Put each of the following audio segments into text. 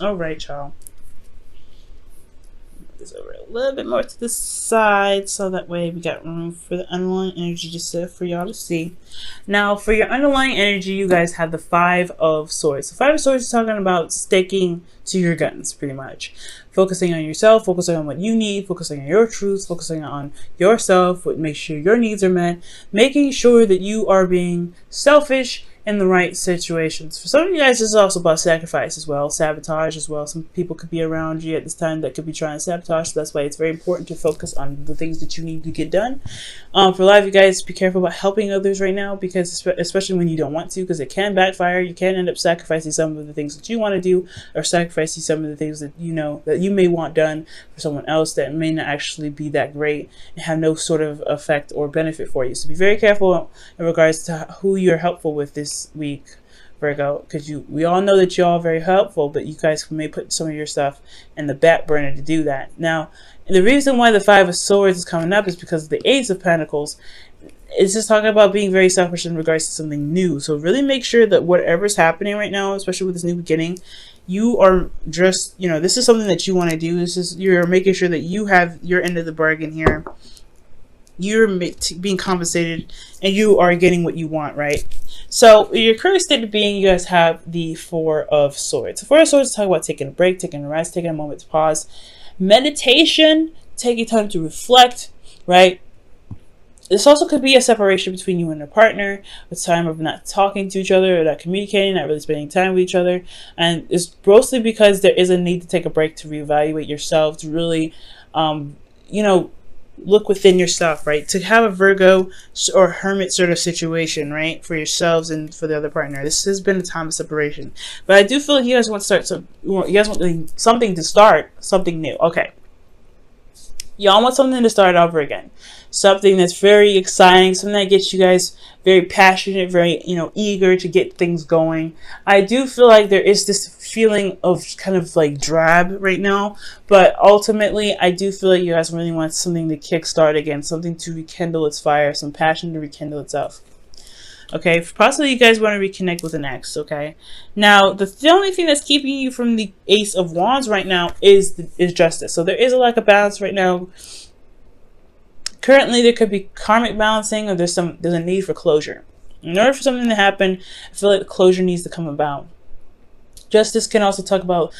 All right, y'all. This over a little bit more to the side so that way we got room for the underlying energy just for y'all to see. Now for your underlying energy, you guys have the Five of Swords. The Five of Swords is talking about sticking to your guns, pretty much focusing on yourself, focusing on what you need, focusing on your truths, focusing on yourself, make sure your needs are met, making sure that you are being selfish in the right situations. For some of you guys, this is also about sacrifice as well, sabotage as well. Some people could be around you at this time that could be trying to sabotage, so that's why it's very important to focus on the things that you need to get done. For a lot of you guys, be careful about helping others right now, because especially when you don't want to, because it can backfire. You can end up sacrificing some of the things that you want to do, or sacrificing some of the things that you know that you may want done for someone else that may not actually be that great and have no sort of effect or benefit for you. So be very careful in regards to who you're helpful with this week, Virgo, because we all know that you're all very helpful, but you guys may put some of your stuff in the back burner to do that. Now, the reason why the Five of Swords is coming up is because of the Ace of Pentacles. It's just talking about being very selfish in regards to something new. So really make sure that whatever's happening right now, especially with this new beginning, you are just, this is something that you want to do. You're making sure that you have your end of the bargain here. You're being compensated and you are getting what you want, right? So your current state of being, you guys have the Four of Swords. The Four of Swords talk about taking a break, taking a rest, taking a moment to pause. Meditation, taking time to reflect, right? This also could be a separation between you and your partner, a time of not talking to each other, or not communicating, not really spending time with each other. And it's mostly because there is a need to take a break to reevaluate yourself, to really, look within yourself, right? To have a Virgo or Hermit sort of situation, right? For yourselves and for the other partner. This has been a time of separation. But I do feel like you guys want to start you guys want something to start, something new. Okay. Y'all want something to start over again. Something that's very exciting, something that gets you guys very passionate, very, eager to get things going. I do feel like there is this feeling of kind of like drab right now, but ultimately I do feel like you guys really want something to kickstart again, something to rekindle its fire, some passion to rekindle itself. Okay, possibly you guys want to reconnect with an ex, okay? Now, the only thing that's keeping you from the Ace of Wands right now is justice. So there is a lack of balance right now. Currently, there could be karmic balancing, or there's a need for closure. In order for something to happen, I feel like the closure needs to come about. Justice can also talk about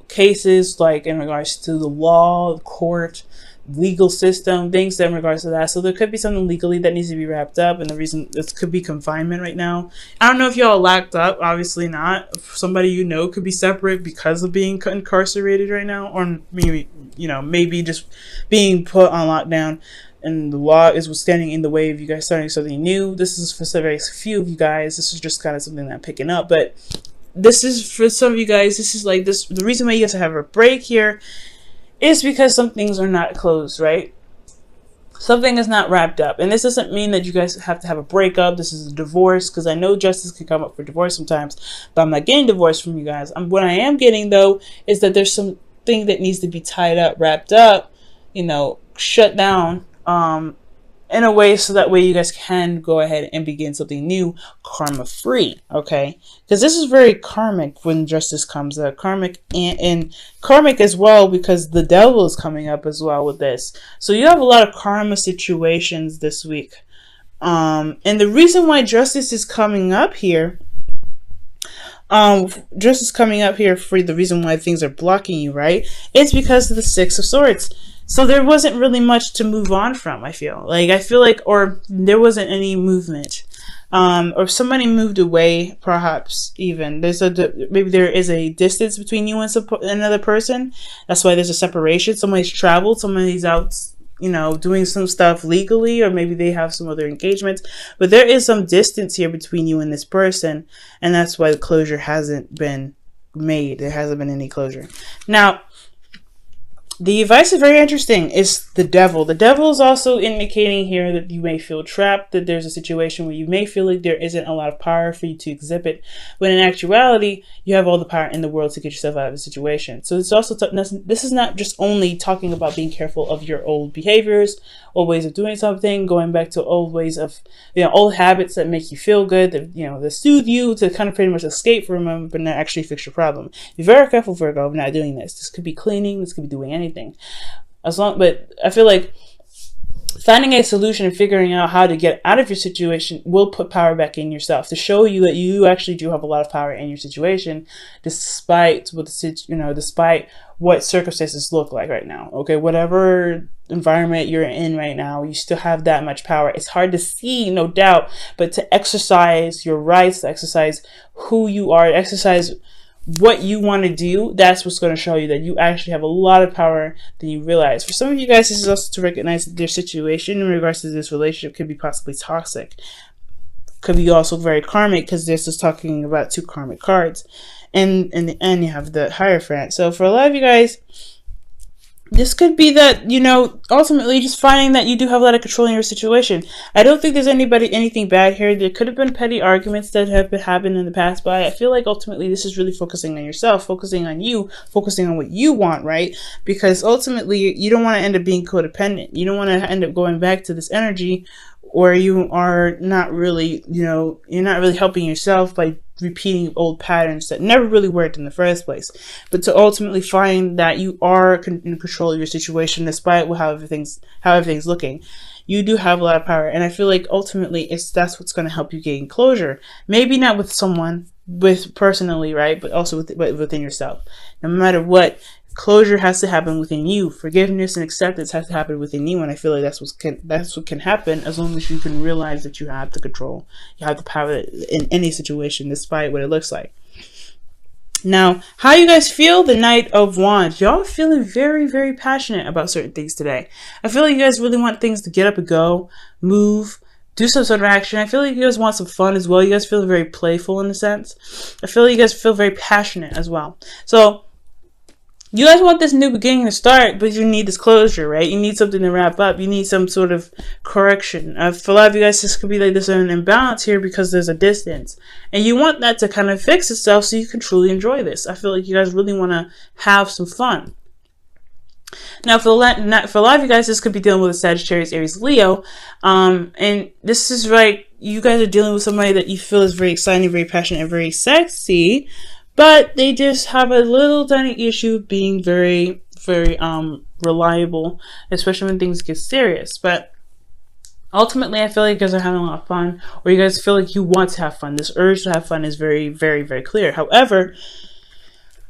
cases like in regards to the law, the court, legal system, things in regards to that. So there could be something legally that needs to be wrapped up, and the reason this could be confinement right now. I don't know if y'all locked up, obviously not. Somebody could be separate because of being incarcerated right now, or maybe just being put on lockdown, and the law is standing in the way of you guys starting something new. This is for very few of you guys. This is just kind of something that I'm picking up, but this is for some of you guys. This is like this. The reason why you guys have a break here is because some things are not closed, right? Something is not wrapped up. And this doesn't mean that you guys have to have a breakup. This is a divorce, because I know justice can come up for divorce sometimes, but I'm not getting divorced from you guys. What I am getting, though, is that there's something that needs to be tied up, wrapped up, shut down, in a way so that way you guys can go ahead and begin something new, karma free, okay? Because this is very karmic when justice comes up, karmic and karmic as well, because the devil is coming up as well with this. So you have a lot of karma situations this week, and the reason why justice is coming up here, justice coming up here for the reason why things are blocking you, right? It's because of the Six of Swords. So there wasn't really much to move on from, I feel like, or there wasn't any movement. Or somebody moved away, perhaps even. Maybe there is a distance between you and another person. That's why there's a separation. Somebody's traveled, somebody's out, doing some stuff legally, or maybe they have some other engagements. But there is some distance here between you and this person, and that's why the closure hasn't been made. There hasn't been any closure. Now, The advice is very interesting. It's the devil. The devil is also indicating here that you may feel trapped, that there's a situation where you may feel like there isn't a lot of power for you to exhibit, when in actuality, you have all the power in the world to get yourself out of the situation. So it's also, this is not just only talking about being careful of your old behaviors, old ways of doing something, going back to old ways of, old habits that make you feel good, that, that soothe you, to kind of pretty much escape from them, but not actually fix your problem. Be very careful, Virgo, of not doing this. This could be cleaning, this could be doing anything. But I feel like finding a solution and figuring out how to get out of your situation will put power back in yourself, to show you that you actually do have a lot of power in your situation, despite despite what circumstances look like right now. Okay, whatever environment you're in right now, you still have that much power. It's hard to see, no doubt, but to exercise your rights, to exercise who you are, to exercise what you want to do, that's what's going to show you that you actually have a lot of power than you realize. For some of you guys, this is also to recognize that their situation in regards to this relationship could be possibly toxic. Could be also very karmic, because this is talking about 2 karmic cards. And in the end, you have the Hierophant. So for a lot of you guys, this could be that, ultimately just finding that you do have a lot of control in your situation. I don't think there's anything bad here. There could have been petty arguments that have happened in the past, but I feel like ultimately this is really focusing on yourself, focusing on you, focusing on what you want, right? Because ultimately you don't want to end up being codependent. You don't want to end up going back to this energy where you are not really, you're not really helping yourself by repeating old patterns that never really worked in the first place. But to ultimately find that you are in control of your situation, despite how everything's looking, you do have a lot of power. And I feel like ultimately that's what's going to help you gain closure. Maybe not with someone, personally, right? But also within yourself. No matter what, closure has to happen within you. Forgiveness and acceptance has to happen within you, and I feel like that's what can happen as long as you can realize that you have the control, you have the power in any situation, despite what it looks like. Now, how you guys feel? The Knight of Wands. Y'all feeling very, very passionate about certain things today. I feel like you guys really want things to get up and go, move, do some sort of action. I feel like you guys want some fun as well. You guys feel very playful in a sense. I feel like you guys feel very passionate as well. So you guys want this new beginning to start, but you need this closure, right? You need something to wrap up. You need some sort of correction. For a lot of you guys, this could be like there's an imbalance here because there's a distance. And you want that to kind of fix itself so you can truly enjoy this. I feel like you guys really want to have some fun. Now, for a lot of you guys, this could be dealing with a Sagittarius, Aries, Leo. And this is right, you guys are dealing with somebody that you feel is very exciting, very passionate, and very sexy. But they just have a little tiny issue of being very, very reliable, especially when things get serious. But ultimately, I feel like you guys are having a lot of fun, or you guys feel like you want to have fun. This urge to have fun is very, very, very clear. However,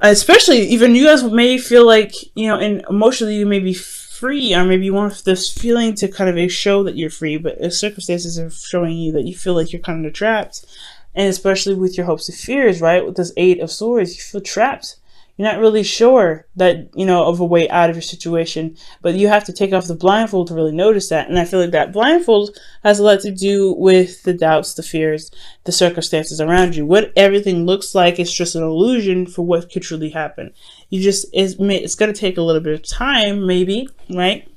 especially even you guys may feel like, and emotionally you may be free, or maybe you want this feeling to kind of show that you're free, but the circumstances are showing you that you feel like you're kind of trapped. And especially with your hopes and fears, right? With this 8 of Swords, you feel trapped. You're not really sure that, of a way out of your situation, but you have to take off the blindfold to really notice that. And I feel like that blindfold has a lot to do with the doubts, the fears, the circumstances around you. What everything looks like is just an illusion for what could truly happen. It's going to take a little bit of time, maybe, right?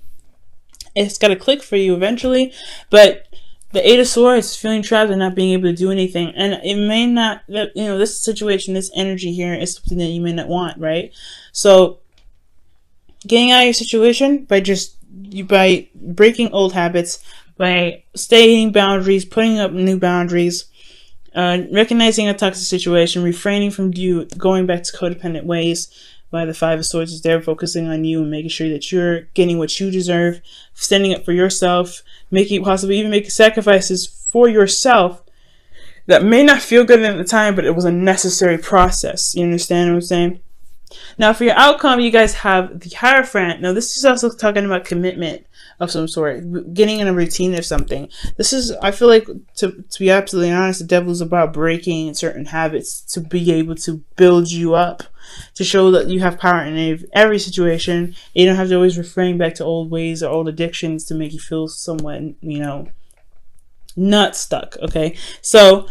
It's got to click for you eventually, but the 8 of Swords, feeling trapped and not being able to do anything. And it may not, this situation, this energy here is something that you may not want, right? So getting out of your situation by breaking old habits, by stating boundaries, putting up new boundaries, recognizing a toxic situation, refraining from going back to codependent ways. By the 5 of Swords is there, focusing on you and making sure that you're getting what you deserve, standing up for yourself, possibly even making sacrifices for yourself that may not feel good at the time, but it was a necessary process. You understand what I'm saying? Now, for your outcome, you guys have the Hierophant. Now, this is also talking about commitment of some sort, getting in a routine of something. I feel like, to be absolutely honest, the devil is about breaking certain habits to be able to build you up, to show that you have power in every situation. You don't have to always refrain back to old ways or old addictions to make you feel somewhat, not stuck, okay? So,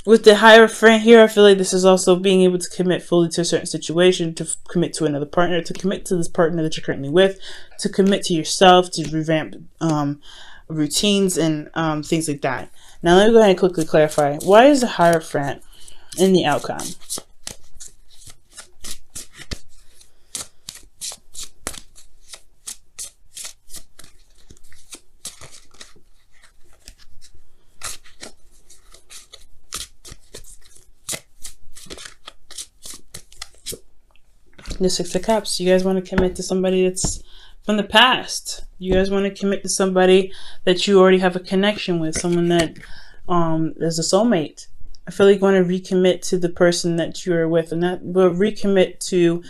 With the Hierophant here, I feel like this is also being able to commit fully to a certain situation, to commit to another partner, to commit to this partner that you're currently with, to commit to yourself, to revamp routines and things like that. Now let me go ahead and quickly clarify. Why is the Hierophant in the outcome? The Six of Cups. You guys want to commit to somebody that's from the past. You guys want to commit to somebody that you already have a connection with, someone that is a soulmate. I feel like you want to recommit to the person that you're with, and that will recommit to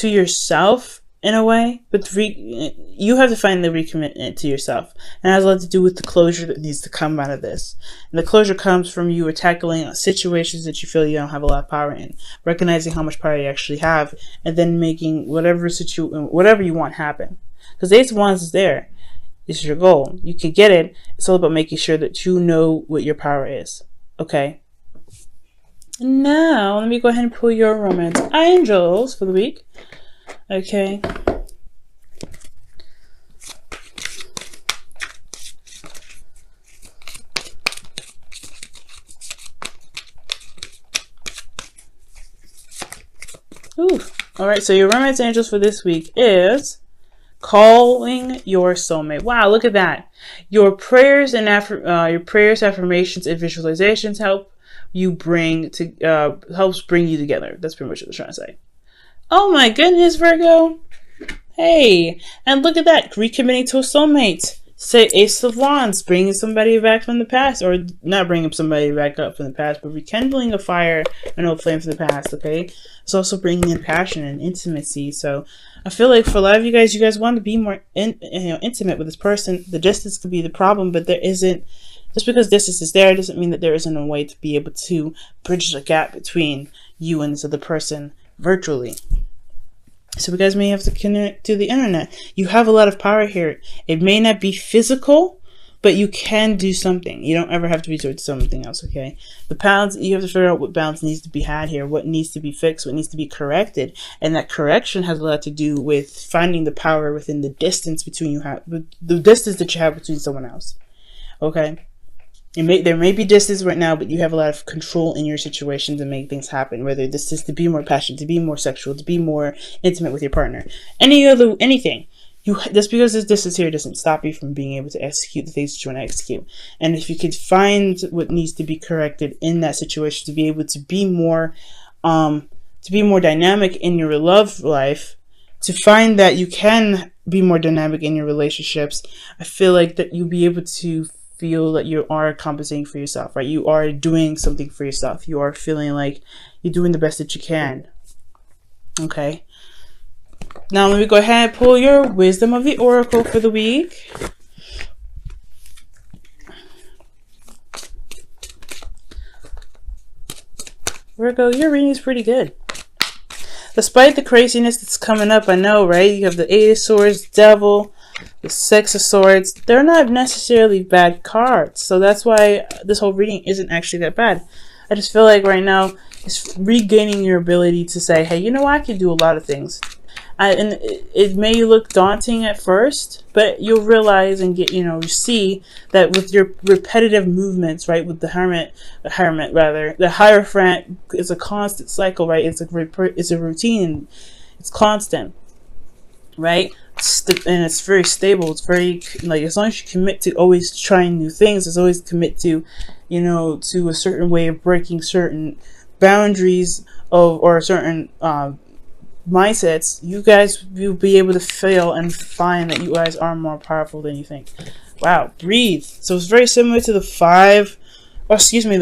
yourself in a way. But you have to find the recommitment to yourself, and it has a lot to do with the closure that needs to come out of this. And the closure comes from you tackling situations that you feel you don't have a lot of power in, recognizing how much power you actually have, and then making whatever you want happen. Because the Ace of Wands is there. This is your goal. You can get it. It's all about making sure that you know what your power is. Okay. Now, let me go ahead and pull your romance angels for the week. Okay. Ooh. All right. So your romance angels for this week is calling your soulmate. Wow, look at that. Your prayers and affirmations, and visualizations helps bring you together. That's pretty much what I'm trying to say. Oh my goodness, Virgo. Hey, and look at that. Recommitting to a soulmate. Say Ace of Wands, bringing somebody back from the past, or not bringing somebody back up from the past, but rekindling a fire, an old flame from the past, okay? It's also bringing in passion and intimacy. So I feel like for a lot of you guys want to be more intimate with this person. The distance could be the problem, but there isn't. Just because distance is there doesn't mean that there isn't a way to be able to bridge the gap between you and this other person virtually. So you guys may have to connect to the internet. You have a lot of power here. It may not be physical, but you can do something. You don't ever have to resort to something else, okay? The balance, you have to figure out what balance needs to be had here, what needs to be fixed, what needs to be corrected. And that correction has a lot to do with finding the power within the distance between the distance that you have between someone else, okay? There may be distance right now, but you have a lot of control in your situation to make things happen. Whether this is to be more passionate, to be more sexual, to be more intimate with your partner, anything. Just because this distance here doesn't stop you from being able to execute the things that you want to execute. And if you could find what needs to be corrected in that situation to be able to be more dynamic in your love life, to find that you can be more dynamic in your relationships, I feel like that you'll be able to feel that you are compensating for yourself, right? You are doing something for yourself. You are feeling like you're doing the best that you can. Okay. Now let me go ahead and pull your wisdom of the oracle for the week. Virgo, your reading is pretty good. Despite the craziness that's coming up, I know, right? You have the Eight of Swords, Devil, the Six of Swords. They're not necessarily bad cards. So that's why this whole reading isn't actually that bad. I just feel like right now it's regaining your ability to say, hey, you know what? I can do a lot of things. And it may look daunting at first, but you'll realize and you see that with your repetitive movements, right? With the Hierophant is a constant cycle, right? It's a routine. It's constant, right? And it's very stable. It's very, like, as long as you commit to always trying new things, as always commit to, to a certain way of breaking certain boundaries or certain mindsets, you guys will be able to feel and find that you guys are more powerful than you think. Wow, breathe. So it's very similar to the the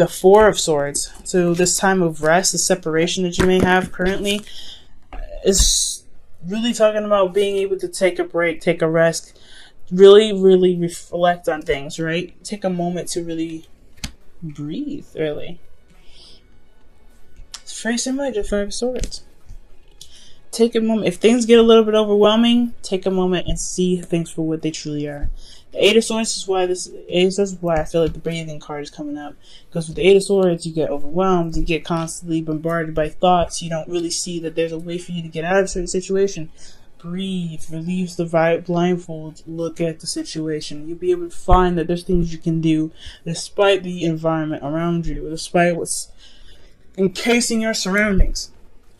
Four of Swords. So this time of rest, the separation that you may have currently, is really talking about being able to take a break, take a rest, really, really reflect on things, right? Take a moment to really breathe, really. It's very similar to Five of Swords. take a moment. If things get a little bit overwhelming, take a moment and see things for what they truly are. The Eight of Swords is why I feel like the breathing card is coming up. Because with the Eight of Swords, you get overwhelmed, you get constantly bombarded by thoughts, you don't really see that there's a way for you to get out of a certain situation. Breathe, release the blindfold, look at the situation. You'll be able to find that there's things you can do despite the environment around you, despite what's encasing your surroundings.